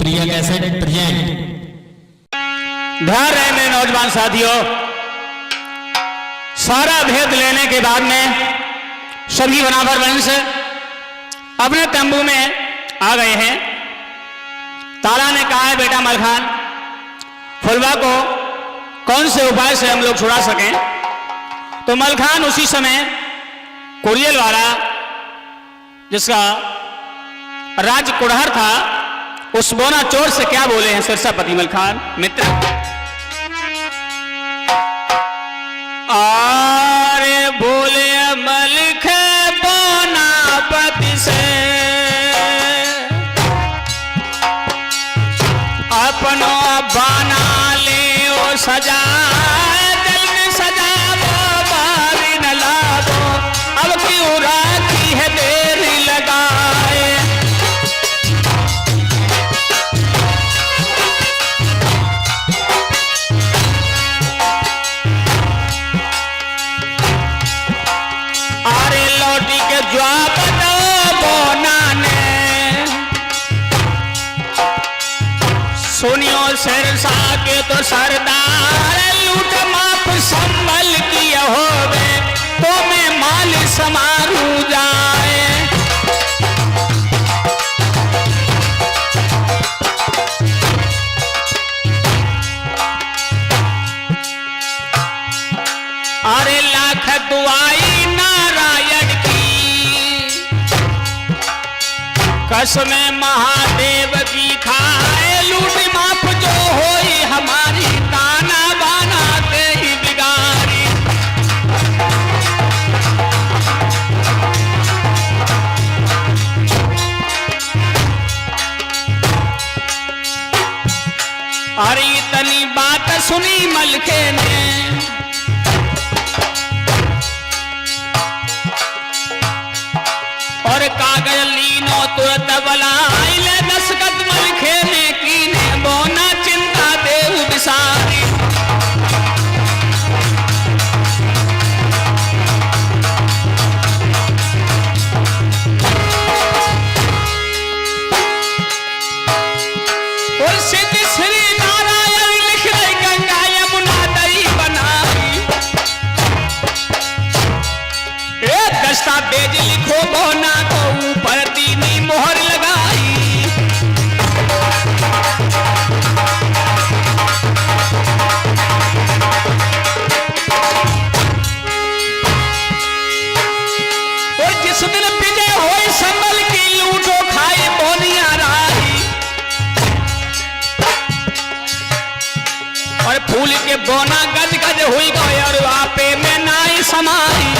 प्रिया cassette present. ध्यान रहे मेरे नौजवान साथियों, सारा भेद लेने के बाद में सभी वनाभर वंश अपने तंबू में आ गए हैं। तारा ने कहा है, बेटा मलखान, फुलवा को कौन से उपाय से हम लोग छुड़ा सकें। तो मलखान उसी समय कुरियल वाला, जिसका राज कुड़हर था, उस बोना चोर से क्या बोले हैं सिरसापति मलखान मित्र। आरे बोले मलिक बोनापति से अपनो बना ले ओ सजा, जल्द सजा वो बारी न लादो, अब क्यों राखी है देरी लगाए। सुनियो सिरसा के तो सरदार, लूट माप संभल किया होवे, तो मैं माल समारू जाए। अरे लाख दुआई नारायण की, कसम महादेव की खाए, लूट माप जो होई हमारी, ताना बाना दे ही बिगाड़ी। अरे इतनी बात सुनी मलके ने, और कागज लीनो तुरंत बलाई ले, दस्तखत मलके ने कीने, बोना चिंता देव बिसारी। और सिद्ध श्री नारायण लिख रहे, गंगा यमुना दई बनाई। एक दस्तावेज लिखो बोना को, ऊपर दीनी मोहर लगाई। और जिस दिन विजय होई संभल की, लूटो खाई बोनिया राई। और फूल के बोना गज गज हुई गए, और आपे में नाई समाई।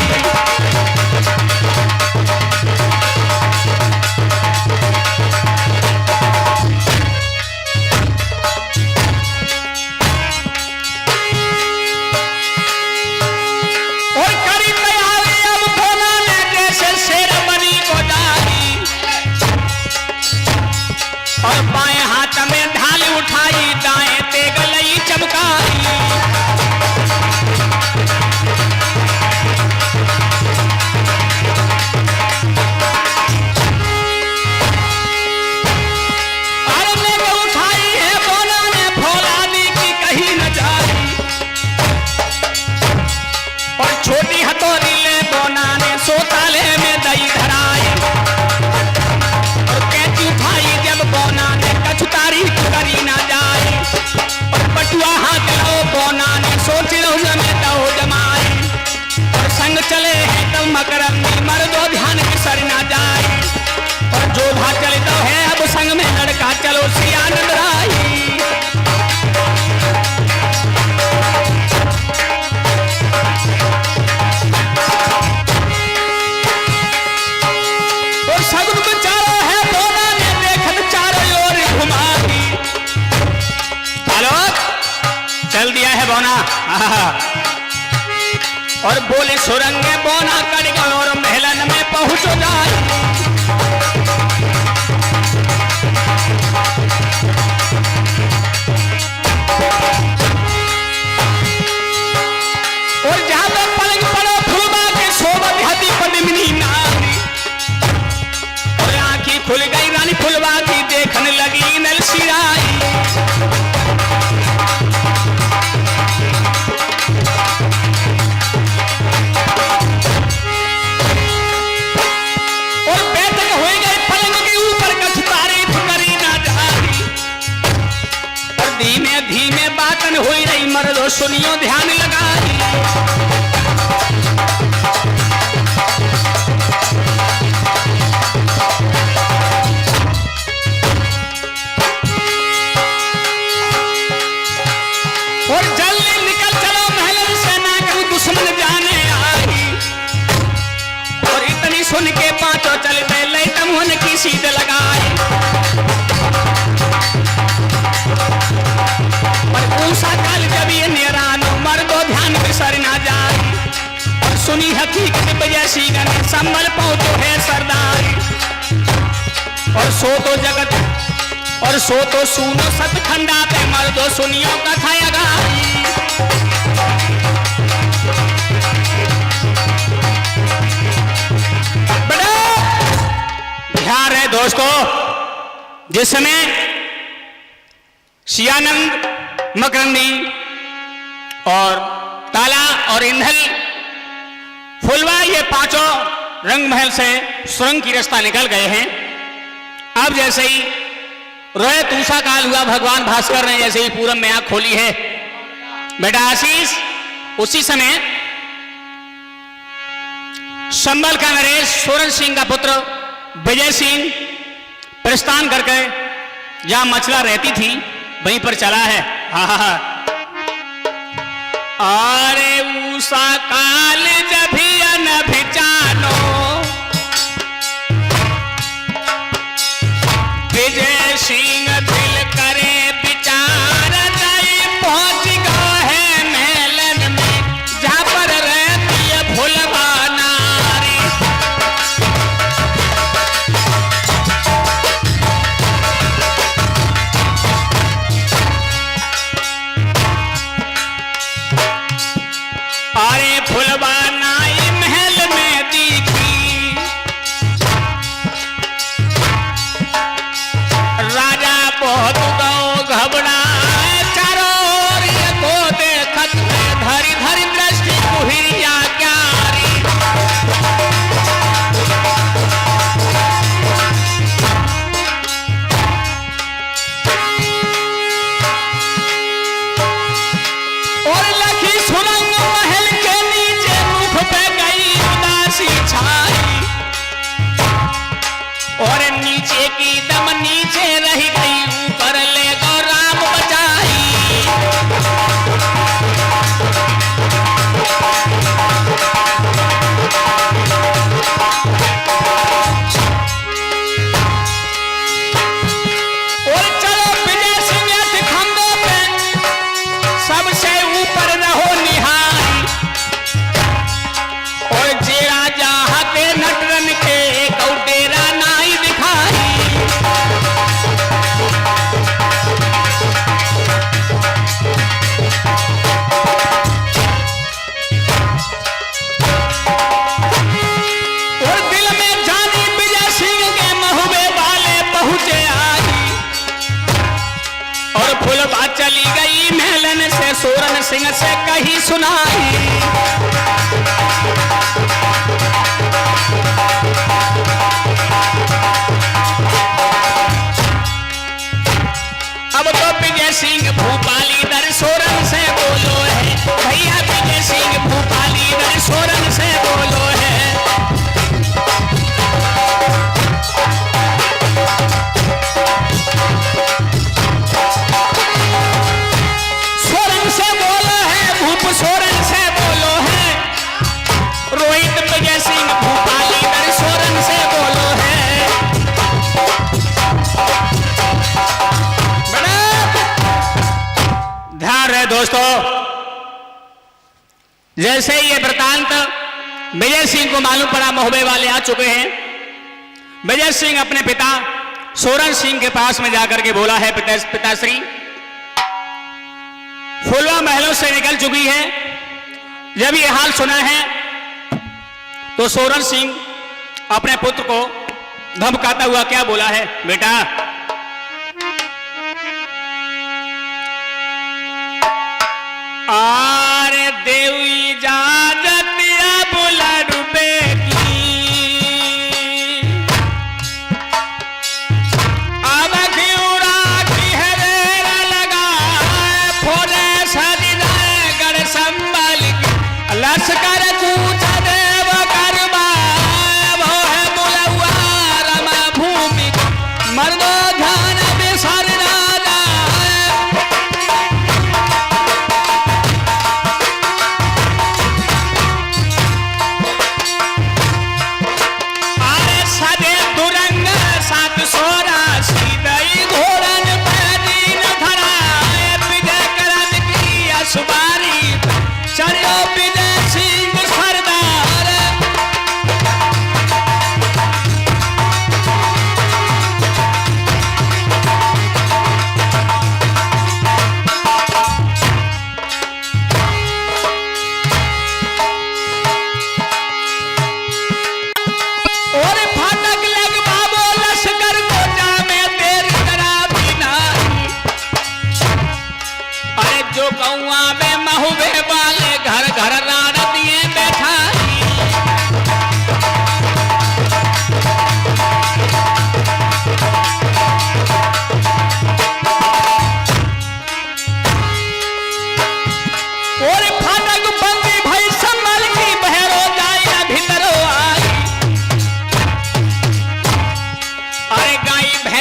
और बाएं हाथ में ढाल उठाई, दाएं तेगलई चमकाई। अरे लेके उठाई है बोना ने, फौलादी की कहीं न जाई। और छोटी हथौड़ी ले बोना ने, सोताले में दई धराई। बोना ने कछुतारी करी ना जाए, और पटुआ हाथ लो बोना ने, सोच लो जमेता हो जमाए। और संग चले हैं तब मकरंदी, मर्दो ध्यान बिसर ना जाए। और जो भा चलता है अब संग में लड़का, चलो सियानंद राई। और सगुन बेचारा है बोना ने, देखत चारों ओर घुमाई। हेलो, चल दिया है बोना। और बोले सुरंगे बोना कड़ गए, और महलन में पहुंच जाए। और जहां पर पलंग पड़ो फुलवा के, सोबत हदी पद्मिनी नारी। और आंखी खुल गई रानी फुलवा की, देखने लगी नल सिराई। और बैठक हो गई पलंग के ऊपर, कछ तारीफ करी ना जाई। और धीमे धीमे बातन हो रही, मर्दो सुनियो ध्यान लगाई। और जल्दी निकल चलो महल से, ना कहूं दुश्मन जाने आई। और इतनी सुन के पांचों चल पहले तमुहन की सीध लगाए। पर ऊषा काल जब ये निरानो, मर्दो ध्यान बिसर ना जाए। और सुनी हकीकत विजय सिंह ने, संभल पहुंचो है सरदार। और सो तो जगत और सो तो सुनो सतखंडा पे, मर्दो सुनियो कथा अगाई। बड़ा ध्यान है दोस्तों, जिस समय सियानंद, मकरंदी और ताला और इंधल, फुलवा, ये पांचों रंग महल से सुरंग की रास्ता निकल गए हैं। अब जैसे ही रोहित ऊषा काल हुआ, भगवान भास्कर ने जैसे ही पूरब में आंख खोली है, बेटा आशीष, उसी समय संभल का नरेश सोरन सिंह का पुत्र विजय सिंह प्रस्थान करके जहां मछला रहती थी वहीं पर चला है। हा अरे ऊषा काल जब न भिचानो, विजय सिंह दिल करे विचार, पहुंच गया है मेलन में, जहां पर रहती है फुलवा नारी। अरे फुलवा नाई महल में दिखी, राजा बहुत गौ घबराए, चारों ओर ये को देखत में, धरी धरी दृष्टि कुहिरिया क्यारी। और लखी सुरंग महल के नीचे, मुख पे गई उदासी छाई। और नीचे की दम नीचे रह गई, ऊपर ले गो राम बचाई। और चलो विजय सिंह खंडों पे, सबसे ऊपर रहो निहारी। और जेरा चाहते नटरन के, कौटेरा नाई दिखाई। और दिल में जानी विजय सिंह के महुबे वाले पहुंचे आई। और फुलवा चली गई मेलन से, सोरन सिंह से कही सुनाई। अब तो विजय सिंह भूपाली दर सोरन से बोलो है, भैया विजय सिंह भूपाली दर सोरन से बोलो है। सोरन से बोलो है, भूप सोरन से बोलो है। रोहित विजय सिंह भूपाली दर सोरन से बोलो है। ध्यान रहे दोस्तों, जैसे ही ये वृतांत विजय सिंह को मालूम पड़ा, महुबे वाले आ चुके हैं। विजय सिंह अपने पिता सोरन सिंह के पास में जाकर के बोला है, पिताश्री, फुलवा महलों से निकल चुकी है। जब ये हाल सुना है तो सोरन सिंह अपने पुत्र को धमकाता हुआ क्या बोला है, बेटा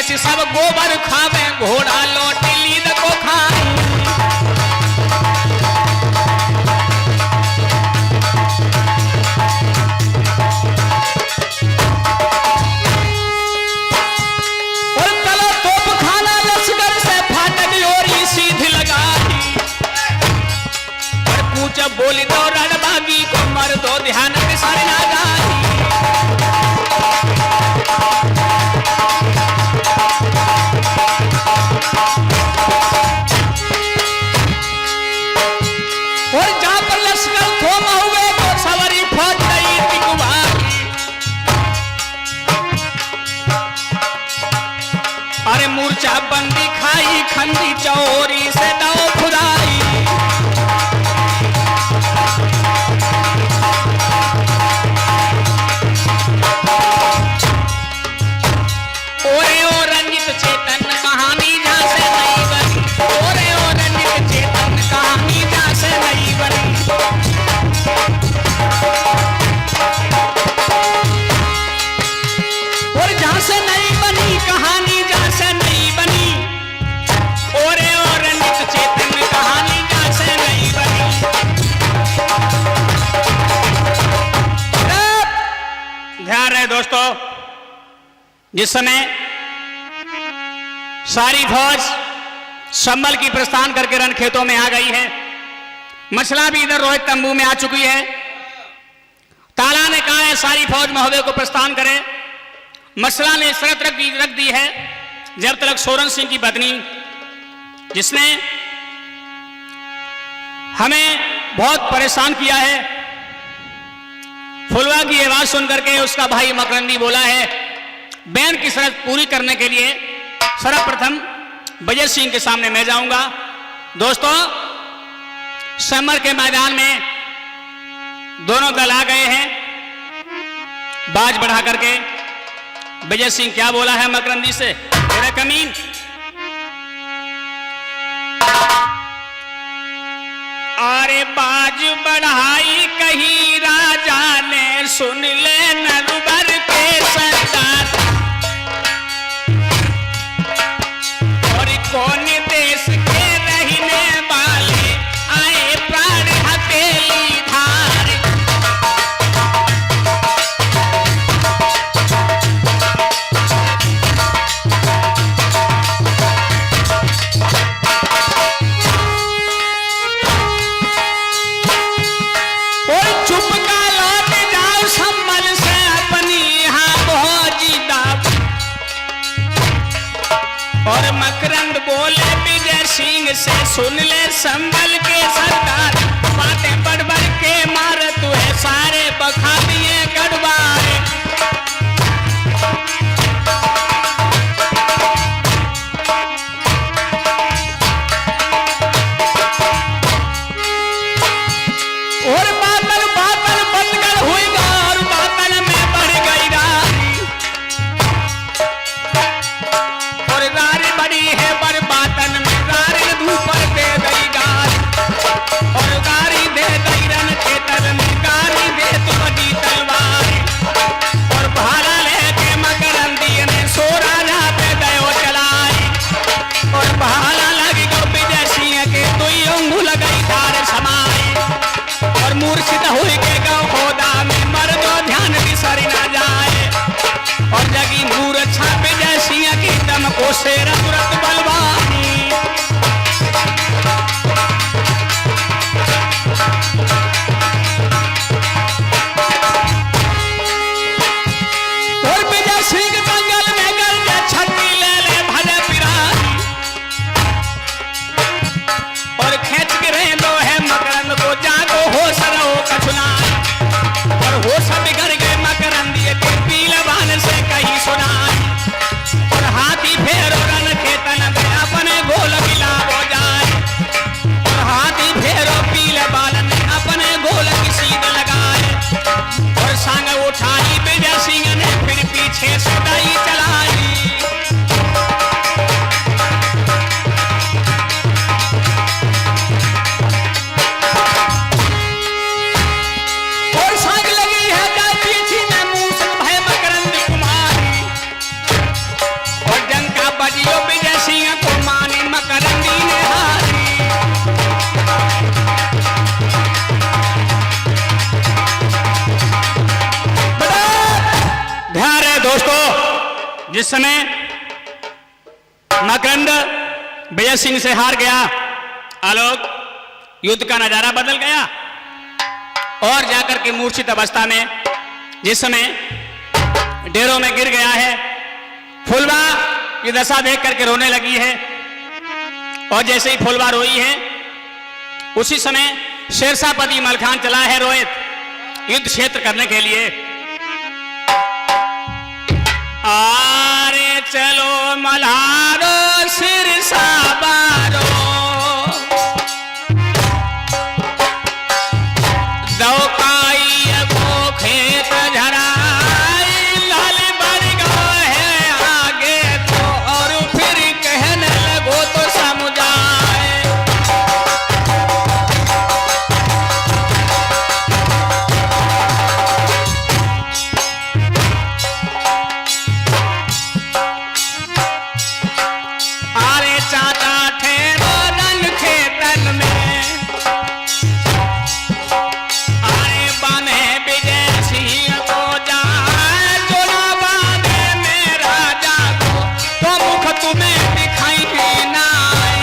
भैंस सब गोबर खावे, घोड़ा लौट लीद को खाए। और तला तोप खाना लश्कर से फाटक ओरी सीध लगाई। और पूछ बोली दो रणबागी को मर दो ध्यान के सारे ना गाई। और जहां पर लश्कर थोमा हुए तो सवारी फौज गई टिकवाई। अरे मूर्छा बंदी खाई खंडी चौरी से दाव खुदाई। ओरे ओ रंजित चेतन कहानी जहां से नहीं बनी। ओरे ओ रंजित चेतन कहानी जहां से नहीं बनी। और जहां से नहीं बनी कहानी जहां से नहीं बनी। ओरे ओ रंजित चेतन कहानी जहां से नहीं बनी। ध्यान रहे दोस्तों, जिस समय सारी फौज संभल की प्रस्थान करके रण खेतों में आ गई है, मछला भी इधर रोहित तंबू में आ चुकी है। ताला ने कहा है सारी फौज महोदय को प्रस्थान करे। मछला ने शर्त रख दी है, जब तक सोरन सिंह की पत्नी, जिसने हमें बहुत परेशान किया है, फुलवा की आवाज सुनकर के उसका भाई मकरंदी बोला है बैन की शर्त पूरी करने के लिए सर्वप्रथम विजय सिंह के सामने मैं जाऊंगा। दोस्तों, समर के मैदान में दोनों दल आ गए हैं। बाज बढ़ा करके विजय सिंह क्या बोला है मकरंदी से, तेरा कमीन। अरे बाज बढ़ाई कही राजा ने, सुन ले नरबर के सरदार। और कौन देश के रहने वाले आए प्राण हथेली धार। और मकरंद बोले विजय सिंह से, सुन ले संभल के सरदार। बातें बढ़ बढ़ के मार तू है, सारे बखा दिए गढ़वारे। और बादल बादल बदगड़ हुई और बादल में बढ़ गई रारी। और रारी बड़ी है बड़ बातन में, रारी धूप दे गई गारी। और गारी दे गई रन खेतर में, गारी दे तू बड़ी तलवारी। और भाला लेके मकरंदी ने सो राजा पे दयो चलाई। और भाला लगी गो विजय सिंह के, दुई अंगुल गई धार समाई। और मूर्छित हुई के गौ खोदा में, मर दो ध्यान बिसर न जाए। और जगी मूर्छा विजय सिंह की, दम को शेर तुरंत बलवानी। और विजय सिंह जंगल में गल छठी ले ले भले पिरानी। और खेच के रहे लो है मकरंद को, जागो हो सरो कछुनाई। और हो सब बिगड़ गए मकरंदी के, पीलवान से कहीं सुनाई। और हाथी फेरो रन खेतन में अपन जिस समय मकरंद विजय सिंह से हार गया, आलोक युद्ध का नजारा बदल गया और जाकर के मूर्छित अवस्था में जिस समय डेरों में गिर गया है, फुलवा की दशा देख करके रोने लगी है। और जैसे ही फुलवा रोई है, उसी समय शेरशाहपति मलखान चला है रोहित युद्ध क्षेत्र करने के लिए। आरे चलो मल्हारो सिरसाबारो, दौकाई वो खेत झराई, लाल बढ़ गया है आगे तो, और फिर कहने लगो तो समुझाए। आरे चाचा ठहरो रन खेतन में, आरे बने विजय सिंह को जाए, जोड़ा बांधे में राजा को, तो मुख तुम्हें दिखाई देना है।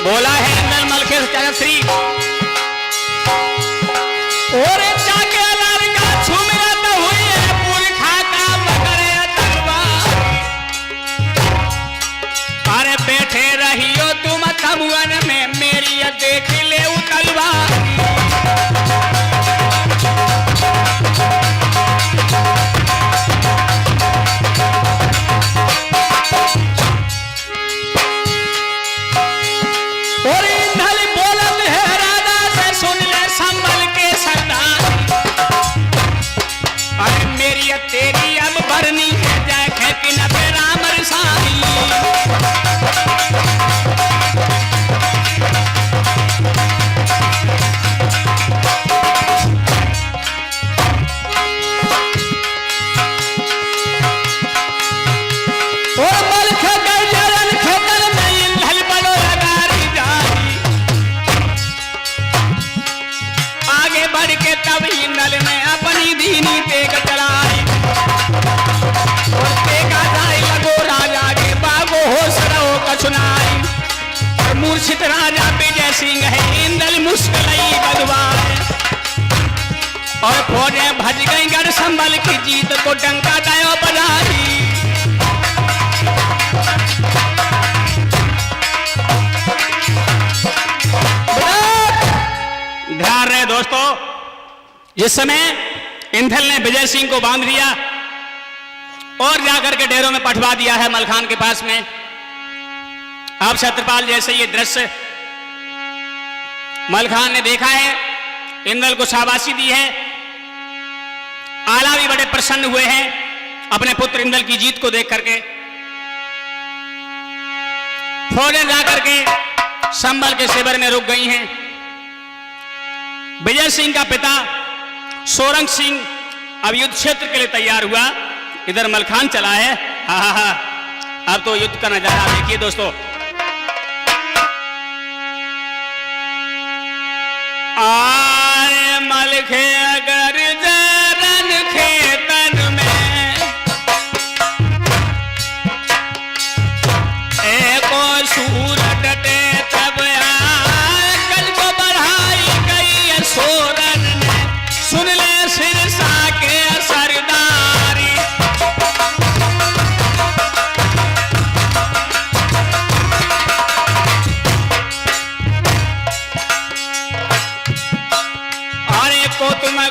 बोला है निर्मल के श्री और जाके लड़का छुमरत हुई है, पुरखा का पकड़े तलवार। अरे बैठे रहियो तुम तमुअन में, मेरी देख ले तलवार। और इंदल बोलत है राजा से, सुन ले संभल के सरदार। अरे मेरी तेरी अब भरनी है, जाए खेती न पे राम रसाई। और मलख गजरन खेतन में इंदल बड़ो लगारी जाई। आगे बढ़ के तब इंदल में अपनी दीनी तेग चलाई, और तेगा जाए लगो राजा के बागो हो सरो कछुनाई। और मूर्छित राजा विजय सिंह है, इंदल मुस्कलई गदवाए, और फौजें भज गई गढ़ संभल की, जीत को डंका दयो बजाई। ध्यान रहे दोस्तों, जिस समय इंदल ने विजय सिंह को बांध लिया और जाकर के डेरों में पठवा दिया है मलखान के पास में। अब छत्रपाल जैसे ये दृश्य मलखान ने देखा है, इंदल को शाबाशी दी है, आला भी बड़े प्रसन्न हुए हैं अपने पुत्र इंदल की जीत को देख करके। फौजें जाकर के संभल के शिविर में रुक गई हैं। विजय सिंह का पिता सोरंग सिंह अब युद्ध क्षेत्र के लिए तैयार हुआ, इधर मलखान चला है। हा हा हा, अब तो युद्ध का नजारा देखिए दोस्तों। आए मलखे अगर जरन खेतन में, एको सूर डटे तब आए, कल को बढ़ाई गई है सोरन ने, सुन ले सिरसा के सरदारी। अरे को तुम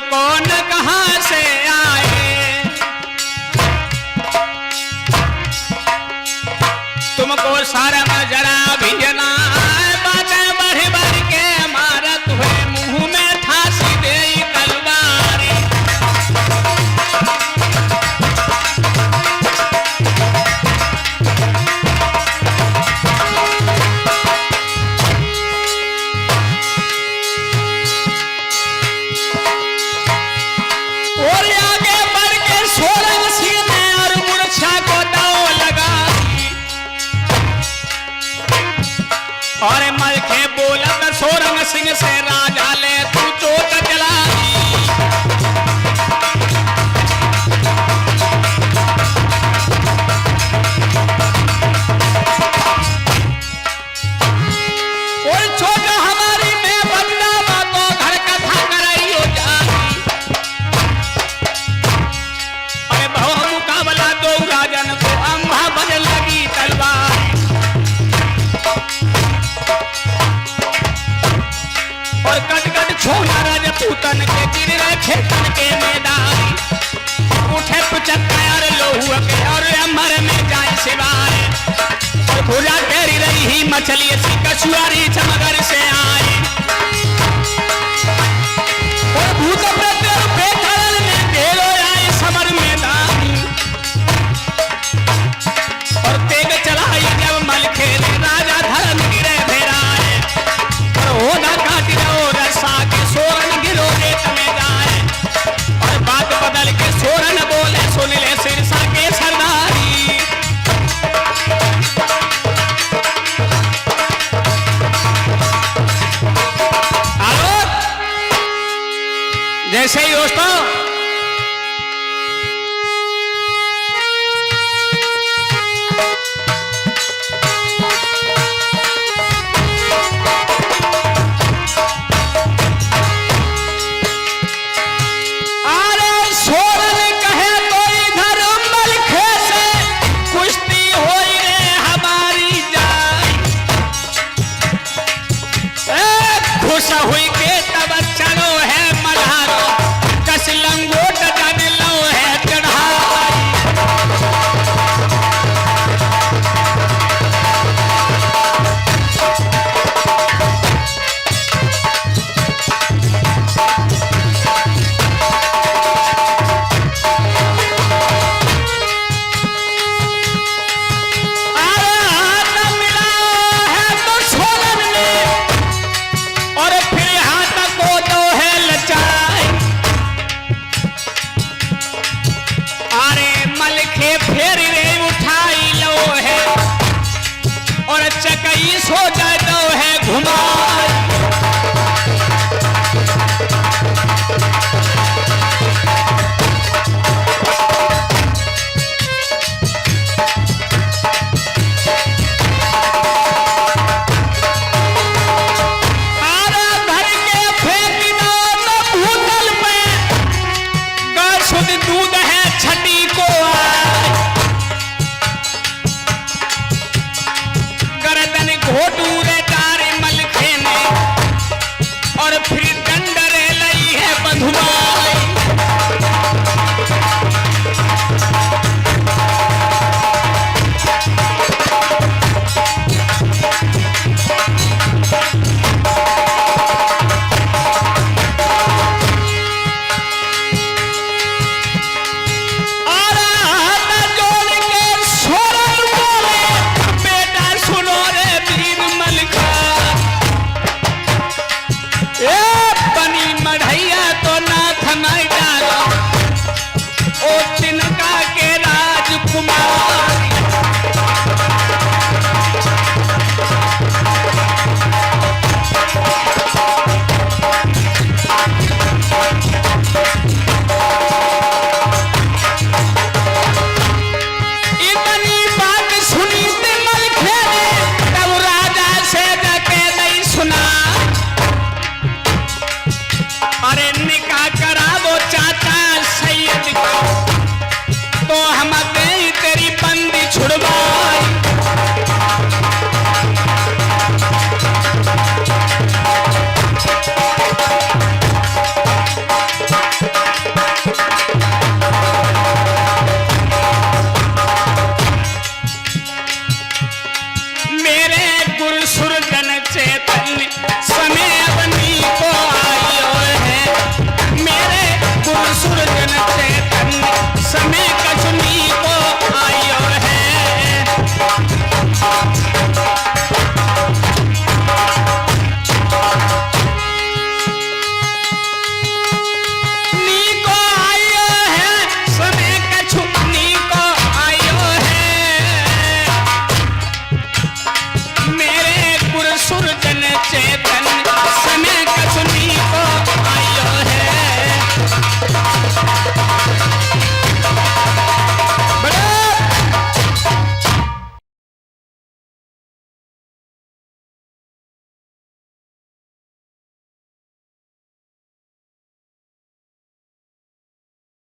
और मलखे बोलत सोरंग सिंह से राजा ले तू चोट चलाई। और चोट हमारी में बदनामा तो घर कथा कराइयो जानी। अरे बहु मुकाबला दो राजन को अम्बा बज लगी तलवार। और कट कट छोड़ा राजपूतन के गिर रहे खेतन के मैदान। उठे पुचक्कर लोहुआ के और अमर में जाए सिवाय। और भुजा तेरी रही ही मछली सी कछुआरी चमगर से आए। और भूत प्रत्यय बेखरल में ढेरो आए समर मैदान। और तेग चलाई जब मलखे राजा धर्म गिरे भेराए। और होदा काटी रहो रसा के सोरन गिरो रेत में जाए। और बात बदल के सोरन बोले सुन ले सिरसा के सरदारी। आलो जैसे ही दोस्तों हुई के तब चलो है मल्हारो कस लंगोट जन लो है चढ़ाई। फेर रे उठाई लो है और चकई सो जाए दो है घुमा।